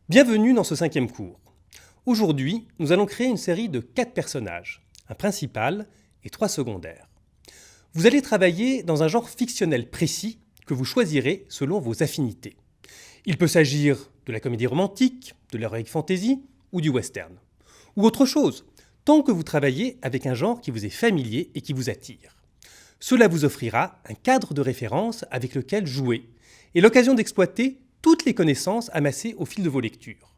Bienvenue dans ce 5e cours. Aujourd'hui, nous allons créer une série de 4 personnages, un principal et 3 secondaires. Vous allez travailler dans un genre fictionnel précis que vous choisirez selon vos affinités. Il peut s'agir de la comédie romantique, de l'heroic fantasy ou du western. Ou autre chose, tant que vous travaillez avec un genre qui vous est familier et qui vous attire. Cela vous offrira un cadre de référence avec lequel jouer et l'occasion d'exploiter toutes les connaissances amassées au fil de vos lectures.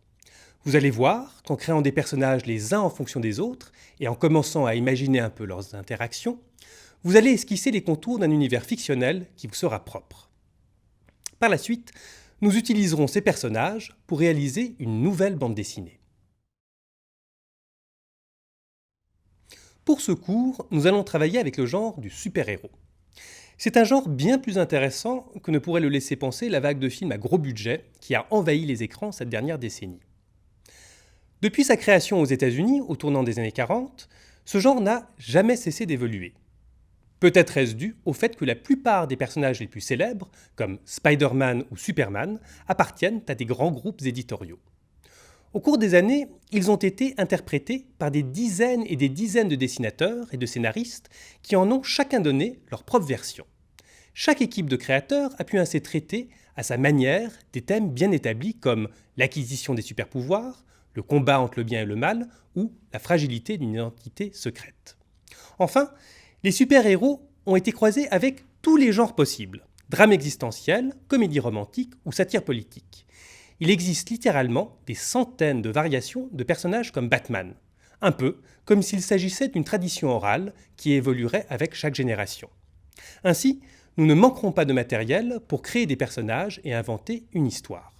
Vous allez voir qu'en créant des personnages les uns en fonction des autres et en commençant à imaginer un peu leurs interactions, vous allez esquisser les contours d'un univers fictionnel qui vous sera propre. Par la suite, nous utiliserons ces personnages pour réaliser une nouvelle bande dessinée. Pour ce cours, nous allons travailler avec le genre du super-héros. C'est un genre bien plus intéressant que ne pourrait le laisser penser la vague de films à gros budget qui a envahi les écrans cette dernière décennie. Depuis sa création aux États-Unis au tournant des années 40, ce genre n'a jamais cessé d'évoluer. Peut-être est-ce dû au fait que la plupart des personnages les plus célèbres, comme Spider-Man ou Superman, appartiennent à des grands groupes éditoriaux. Au cours des années, ils ont été interprétés par des dizaines et des dizaines de dessinateurs et de scénaristes qui en ont chacun donné leur propre version. Chaque équipe de créateurs a pu ainsi traiter, à sa manière, des thèmes bien établis comme l'acquisition des super-pouvoirs, le combat entre le bien et le mal ou la fragilité d'une identité secrète. Enfin, les super-héros ont été croisés avec tous les genres possibles, drame existentiel, comédie romantique ou satire politique. Il existe littéralement des centaines de variations de personnages comme Batman, un peu comme s'il s'agissait d'une tradition orale qui évoluerait avec chaque génération. Ainsi, nous ne manquerons pas de matériel pour créer des personnages et inventer une histoire.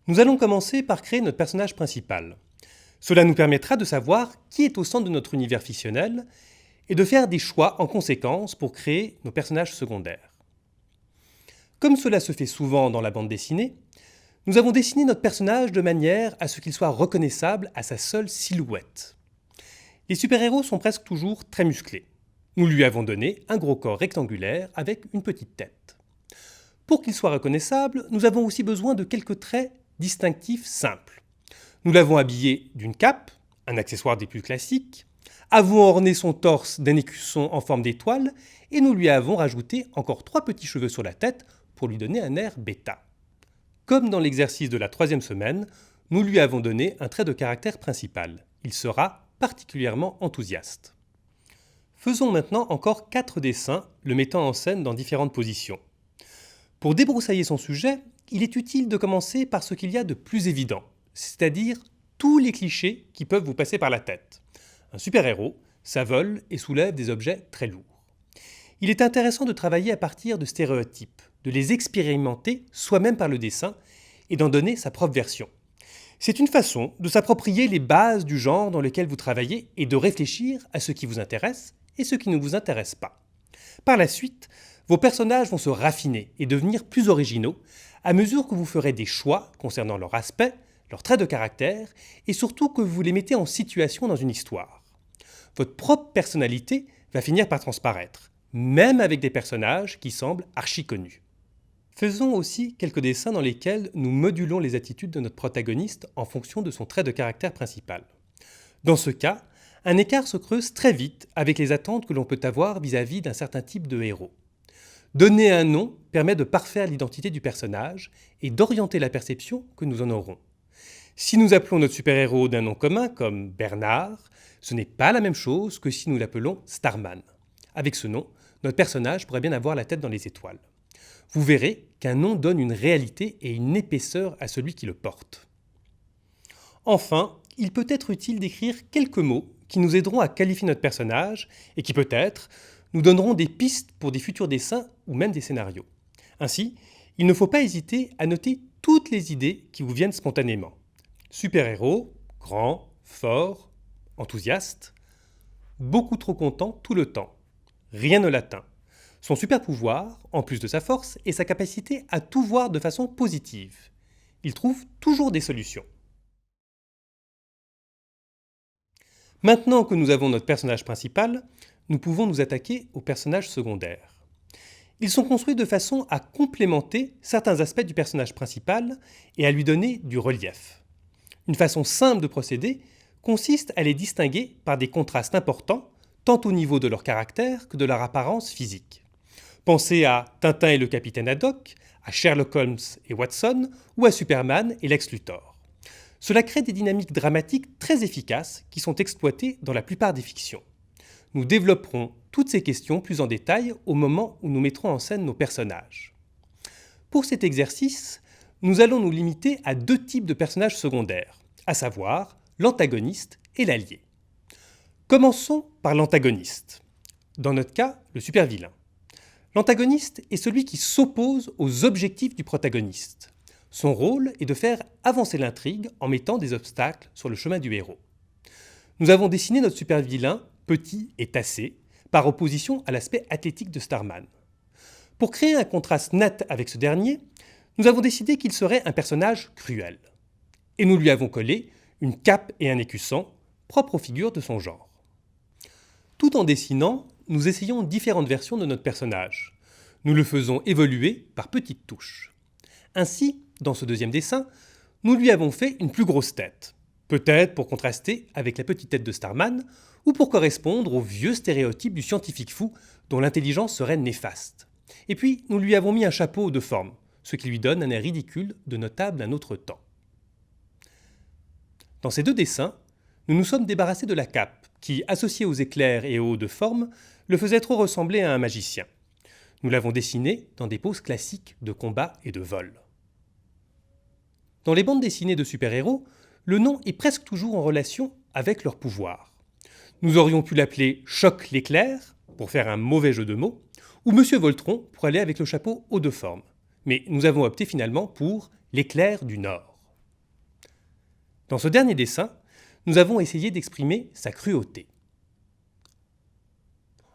Nous allons commencer par créer notre personnage principal. Cela nous permettra de savoir qui est au centre de notre univers fictionnel et de faire des choix en conséquence pour créer nos personnages secondaires. Comme cela se fait souvent dans la bande dessinée, nous avons dessiné notre personnage de manière à ce qu'il soit reconnaissable à sa seule silhouette. Les super-héros sont presque toujours très musclés. Nous lui avons donné un gros corps rectangulaire avec une petite tête. Pour qu'il soit reconnaissable, nous avons aussi besoin de quelques traits distinctifs simples. Nous l'avons habillé d'une cape, un accessoire des plus classiques, avons orné son torse d'un écusson en forme d'étoile et nous lui avons rajouté encore 3 petits cheveux sur la tête pour lui donner un air bêta. Comme dans l'exercice de la 3e semaine, nous lui avons donné un trait de caractère principal. Il sera particulièrement enthousiaste. Faisons maintenant encore 4 dessins, le mettant en scène dans différentes positions. Pour débroussailler son sujet, il est utile de commencer par ce qu'il y a de plus évident, c'est-à-dire tous les clichés qui peuvent vous passer par la tête. Un super-héros, ça vole et soulève des objets très lourds. Il est intéressant de travailler à partir de stéréotypes, de les expérimenter soi-même par le dessin et d'en donner sa propre version. C'est une façon de s'approprier les bases du genre dans lequel vous travaillez et de réfléchir à ce qui vous intéresse et ce qui ne vous intéresse pas. Par la suite, vos personnages vont se raffiner et devenir plus originaux à mesure que vous ferez des choix concernant leur aspect, leurs traits de caractère et surtout que vous les mettez en situation dans une histoire. Votre propre personnalité va finir par transparaître, même avec des personnages qui semblent archi connus. Faisons aussi quelques dessins dans lesquels nous modulons les attitudes de notre protagoniste en fonction de son trait de caractère principal. Dans ce cas, un écart se creuse très vite avec les attentes que l'on peut avoir vis-à-vis d'un certain type de héros. Donner un nom permet de parfaire l'identité du personnage et d'orienter la perception que nous en aurons. Si nous appelons notre super-héros d'un nom commun comme Bernard, ce n'est pas la même chose que si nous l'appelons Starman. Avec ce nom, notre personnage pourrait bien avoir la tête dans les étoiles. Vous verrez qu'un nom donne une réalité et une épaisseur à celui qui le porte. Enfin, il peut être utile d'écrire quelques mots qui nous aideront à qualifier notre personnage et qui peut-être nous donneront des pistes pour des futurs dessins ou même des scénarios. Ainsi, il ne faut pas hésiter à noter toutes les idées qui vous viennent spontanément. Super-héros, grand, fort, enthousiaste, beaucoup trop content tout le temps, rien ne l'atteint. Son super-pouvoir, en plus de sa force, est sa capacité à tout voir de façon positive. Il trouve toujours des solutions. Maintenant que nous avons notre personnage principal, nous pouvons nous attaquer aux personnages secondaires. Ils sont construits de façon à complémenter certains aspects du personnage principal et à lui donner du relief. Une façon simple de procéder consiste à les distinguer par des contrastes importants, tant au niveau de leur caractère que de leur apparence physique. Pensez à Tintin et le capitaine Haddock, à Sherlock Holmes et Watson, ou à Superman et Lex Luthor. Cela crée des dynamiques dramatiques très efficaces qui sont exploitées dans la plupart des fictions. Nous développerons toutes ces questions plus en détail au moment où nous mettrons en scène nos personnages. Pour cet exercice, nous allons nous limiter à 2 types de personnages secondaires, à savoir l'antagoniste et l'allié. Commençons par l'antagoniste. Dans notre cas, le super-vilain. L'antagoniste est celui qui s'oppose aux objectifs du protagoniste. Son rôle est de faire avancer l'intrigue en mettant des obstacles sur le chemin du héros. Nous avons dessiné notre super-vilain petit et tassé, par opposition à l'aspect athlétique de Starman. Pour créer un contraste net avec ce dernier, nous avons décidé qu'il serait un personnage cruel. Et nous lui avons collé une cape et un écusson, propres aux figures de son genre. Tout en dessinant, nous essayons différentes versions de notre personnage. Nous le faisons évoluer par petites touches. Ainsi, dans ce deuxième dessin, nous lui avons fait une plus grosse tête. Peut-être pour contraster avec la petite tête de Starman, ou pour correspondre au vieux stéréotype du scientifique fou dont l'intelligence serait néfaste. Et puis, nous lui avons mis un chapeau de forme, ce qui lui donne un air ridicule de notable d'un autre temps. Dans ces 2 dessins, nous nous sommes débarrassés de la cape, qui, associée aux éclairs et aux hauts de forme, le faisait trop ressembler à un magicien. Nous l'avons dessiné dans des poses classiques de combat et de vol. Dans les bandes dessinées de super-héros, le nom est presque toujours en relation avec leur pouvoir. Nous aurions pu l'appeler Choc l'éclair, pour faire un mauvais jeu de mots, ou Monsieur Voltron pour aller avec le chapeau haut de forme. Mais nous avons opté finalement pour l'éclair du Nord. Dans ce dernier dessin, nous avons essayé d'exprimer sa cruauté.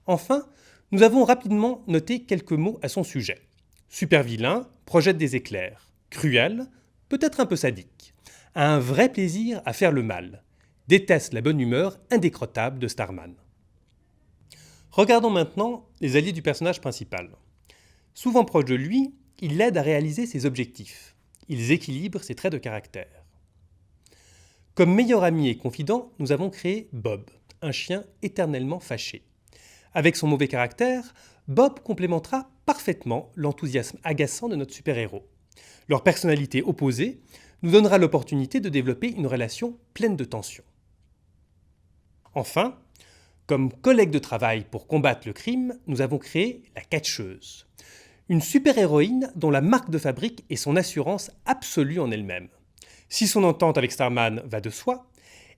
Enfin, nous avons rapidement noté quelques mots à son sujet. Super-vilain, projette des éclairs. Cruel, peut-être un peu sadique. A un vrai plaisir à faire le mal. Déteste la bonne humeur indécrottable de Starman. Regardons maintenant les alliés du personnage principal. Souvent proche de lui, ils l'aident à réaliser ses objectifs. Ils équilibrent ses traits de caractère. Comme meilleur ami et confident, nous avons créé Bob, un chien éternellement fâché. Avec son mauvais caractère, Bob complémentera parfaitement l'enthousiasme agaçant de notre super-héros. Leur personnalité opposée nous donnera l'opportunité de développer une relation pleine de tension. Enfin, comme collègue de travail pour combattre le crime, nous avons créé la catcheuse. Une super-héroïne dont la marque de fabrique est son assurance absolue en elle-même. Si son entente avec Starman va de soi,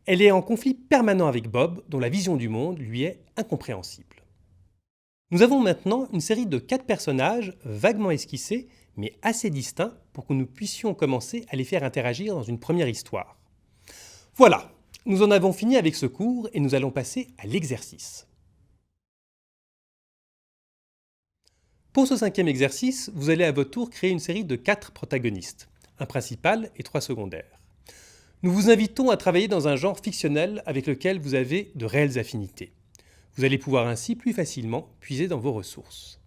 elle est en conflit permanent avec Bob, dont la vision du monde lui est incompréhensible. Nous avons maintenant une série de 4 personnages vaguement esquissés, mais assez distincts pour que nous puissions commencer à les faire interagir dans une première histoire. Voilà, nous en avons fini avec ce cours et nous allons passer à l'exercice. Pour ce 5e exercice, vous allez à votre tour créer une série de 4 protagonistes, un principal et 3 secondaires. Nous vous invitons à travailler dans un genre fictionnel avec lequel vous avez de réelles affinités. Vous allez pouvoir ainsi plus facilement puiser dans vos ressources.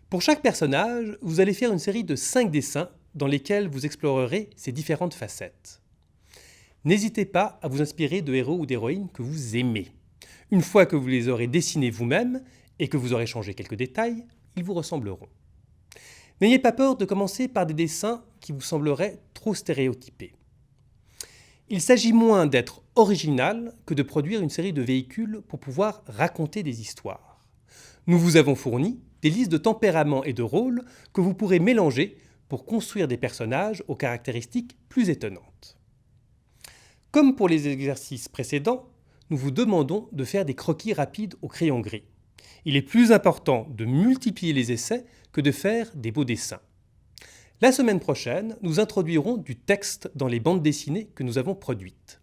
Pour chaque personnage, vous allez faire une série de 5 dessins dans lesquels vous explorerez ces différentes facettes. N'hésitez pas à vous inspirer de héros ou d'héroïnes que vous aimez. Une fois que vous les aurez dessinés vous-même et que vous aurez changé quelques détails, ils vous ressembleront. N'ayez pas peur de commencer par des dessins qui vous sembleraient trop stéréotypés. Il s'agit moins d'être original que de produire une série de véhicules pour pouvoir raconter des histoires. Nous vous avons fourni des listes de tempéraments et de rôles que vous pourrez mélanger pour construire des personnages aux caractéristiques plus étonnantes. Comme pour les exercices précédents, nous vous demandons de faire des croquis rapides au crayon gris. Il est plus important de multiplier les essais que de faire des beaux dessins. La semaine prochaine, nous introduirons du texte dans les bandes dessinées que nous avons produites.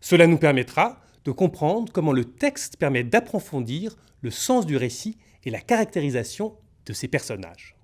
Cela nous permettra de comprendre comment le texte permet d'approfondir le sens du récit et la caractérisation de ses personnages.